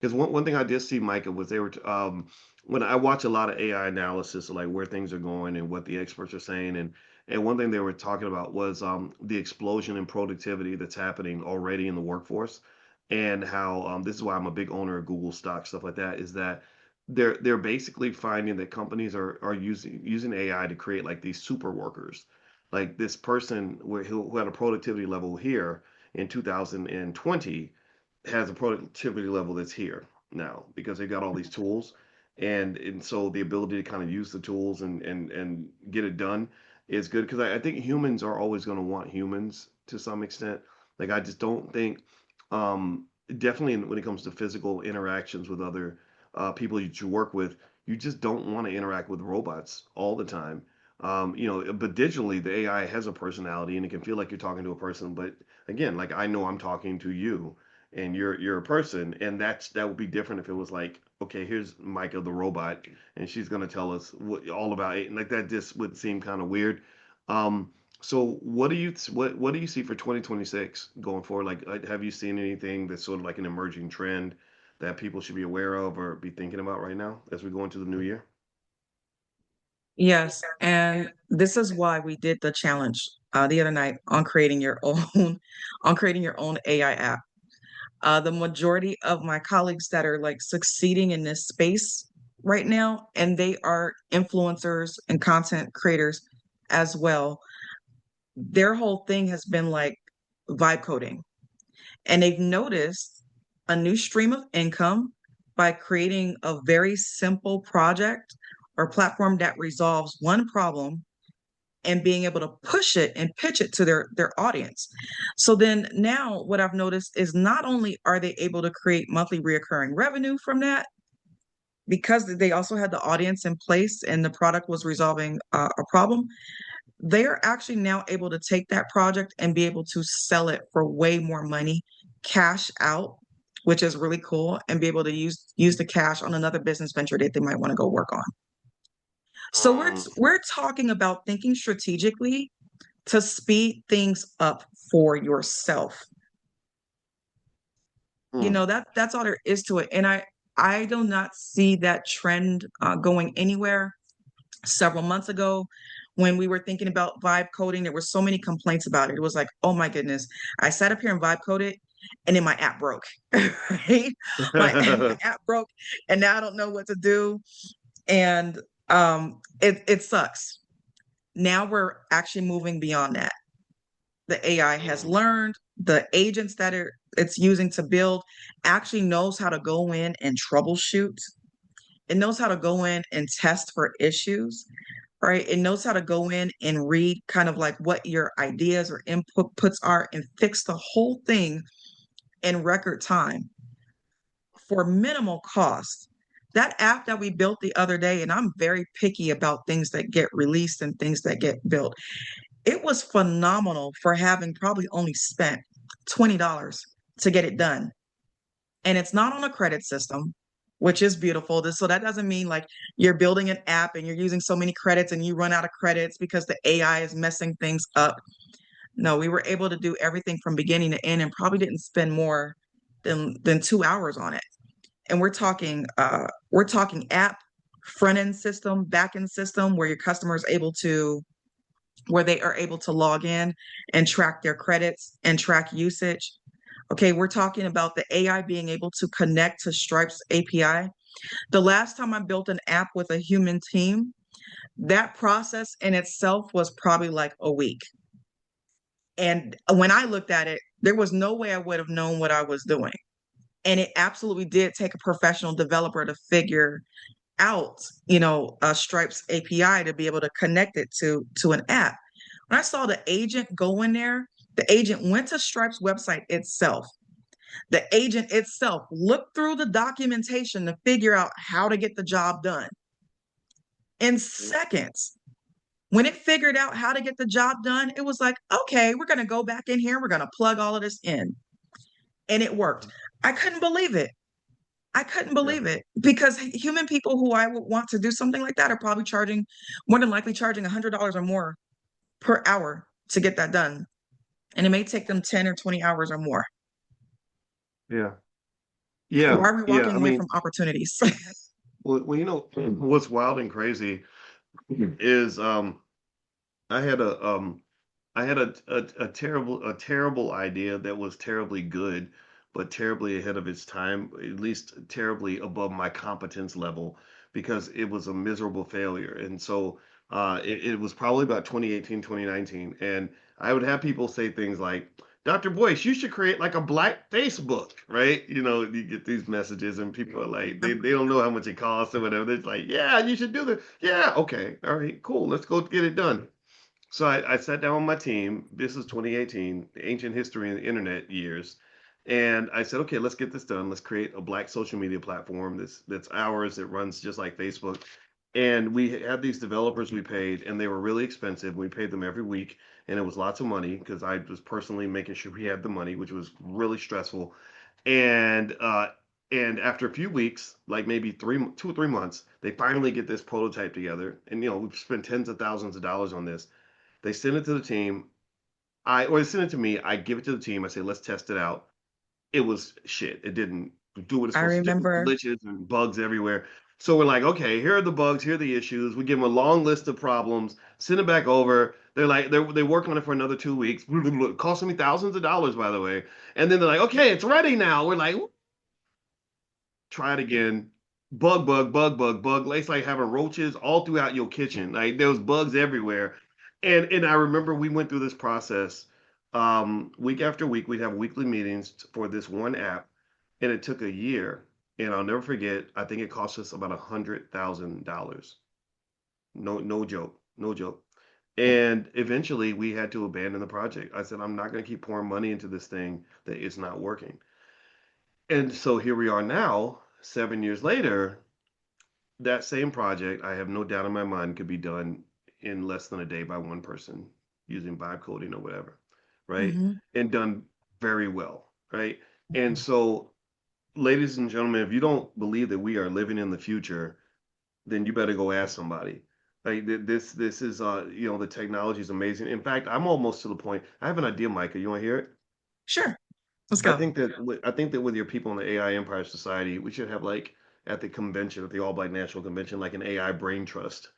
Because one thing I did see, Micah, was they were when I watch a lot of AI analysis of like where things are going and what the experts are saying, and one thing they were talking about was the explosion in productivity that's happening already in the workforce, and how this is why I'm a big owner of Google stock, stuff like that, is that they're basically finding that companies are using AI to create like these super workers, like this person who had a productivity level here in 2020 has a productivity level that's here now because they've got all these tools, and so the ability to kind of use the tools and get it done is good because I think humans are always going to want humans to some extent. Like I just don't think definitely when it comes to physical interactions with other people that you work with, you just don't want to interact with robots all the time. But digitally the AI has a personality and it can feel like you're talking to a person, but again, like I know I'm talking to you and you're a person, and that would be different if it was like, okay, here's Micah the robot and she's going to tell us all about it, and like that just would seem kind of weird. So what do you see for 2026 going forward? Like, have you seen anything that's sort of like an emerging trend that people should be aware of or be thinking about right now as we go into the new year? Yes, and this is why we did the challenge the other night on creating your own on creating your own AI app. The majority of my colleagues that are like succeeding in this space right now, and they are influencers and content creators as well. Their whole thing has been like vibe coding, and they've noticed a new stream of income by creating a very simple project or platform that resolves one problem and being able to push it and pitch it to their audience. So then now what I've noticed is not only are they able to create monthly reoccurring revenue from that, because they also had the audience in place and the product was resolving a problem, they are actually now able to take that project and be able to sell it for way more money, cash out, which is really cool, and be able to use the cash on another business venture that they might want to go work on. So Mm, we're talking about thinking strategically to speed things up for yourself. You mm, know, that's all there is to it. And I do not see that trend going anywhere. Several months ago, when we were thinking about vibe coding, there were so many complaints about it. It was like, oh my goodness, I sat up here and vibe coded, and then my app broke. Right? My app broke, and now I don't know what to do. And it sucks. Now we're actually moving beyond that. The AI has mm, learned, the agents that it's using to build actually knows how to go in and troubleshoot. It knows how to go in and test for issues, right? It knows how to go in and read kind of like what your ideas or inputs are and fix the whole thing in record time for minimal cost. That app that we built the other day, and I'm very picky about things that get released and things that get built. It was phenomenal for having probably only spent $20 to get it done. And it's not on a credit system, which is beautiful. So that doesn't mean like you're building an app and you're using so many credits and you run out of credits because the AI is messing things up. No, we were able to do everything from beginning to end and probably didn't spend more than 2 hours on it. And we're talking app, front end system, back end system where your customer is able to where they are able to log in and track their credits and track usage. Okay, we're talking about the AI being able to connect to Stripe's API. The last time I built an app with a human team, that process in itself was probably like a week. And when I looked at it, there was no way I would have known what I was doing. And it absolutely did take a professional developer to figure out, Stripe's API to be able to connect it to an app. When I saw the agent go in there, the agent went to Stripe's website itself. The agent itself looked through the documentation to figure out how to get the job done in seconds. When it figured out how to get the job done, it was like, okay, we're going to go back in here. We're going to plug all of this in. And it worked. I couldn't believe it. I couldn't yeah. believe it because human people who I would want to do something like that are probably charging, more than likely charging $100 or more per hour to get that done. And it may take them 10 or 20 hours or more. Yeah. Yeah, Why are we yeah. I walking away mean, from opportunities? well, what's wild and crazy is I had a I had a terrible idea that was terribly good, but terribly ahead of its time, at least terribly above my competence level because it was a miserable failure. And so it was probably about 2018, 2019. And I would have people say things like, Dr. Boyce, you should create like a black Facebook, right? You know, you get these messages and people are like, they don't know how much it costs or whatever. They're like, yeah, you should do this. Yeah, okay. All right, cool. Let's go get it done. So I sat down with my team. This is 2018, ancient history in the internet years. And I said, okay, let's get this done. Let's create a black social media platform that's ours. It runs just like Facebook. And we had these developers we paid, and they were really expensive. We paid them every week, and it was lots of money because I was personally making sure we had the money, which was really stressful. And after a few weeks, like maybe 2 or 3 months, they finally get this prototype together. And we've spent tens of thousands of dollars on this. They send it to the team. Or they send it to me. I give it to the team. I say, let's test it out. It was shit. It didn't do what it's I supposed to do. remember. Glitches and bugs everywhere. So we're like, okay, here are the bugs. Here are the issues. We give them a long list of problems. Send it back over. They're like, they work on it for another 2 weeks. Costing me thousands of dollars, by the way. And then they're like, okay, it's ready now. We're like, try it again. Bug, bug, bug, bug, bug. It's like having roaches all throughout your kitchen. Like there was bugs everywhere. And I remember we went through this process week after week. We'd have weekly meetings for this one app, and it took a year. And I'll never forget. I think it cost us about $100,000. No, no joke, no joke. And eventually, we had to abandon the project. I said, I'm not going to keep pouring money into this thing that is not working. And so here we are now, 7 years later. That same project, I have no doubt in my mind, could be done in less than a day by one person using vibe coding or whatever, right? Mhm. And done very well, right? And so, ladies and gentlemen, if you don't believe that we are living in the future, then you better go ask somebody. Like this is the technology is amazing. In fact, I'm almost to the point. I have an idea, Micah. You want to hear it? Sure, let's I go. think that I think that with your people in the AI Empire Society, we should have like at the convention, at the All Black National Convention, like an AI brain trust.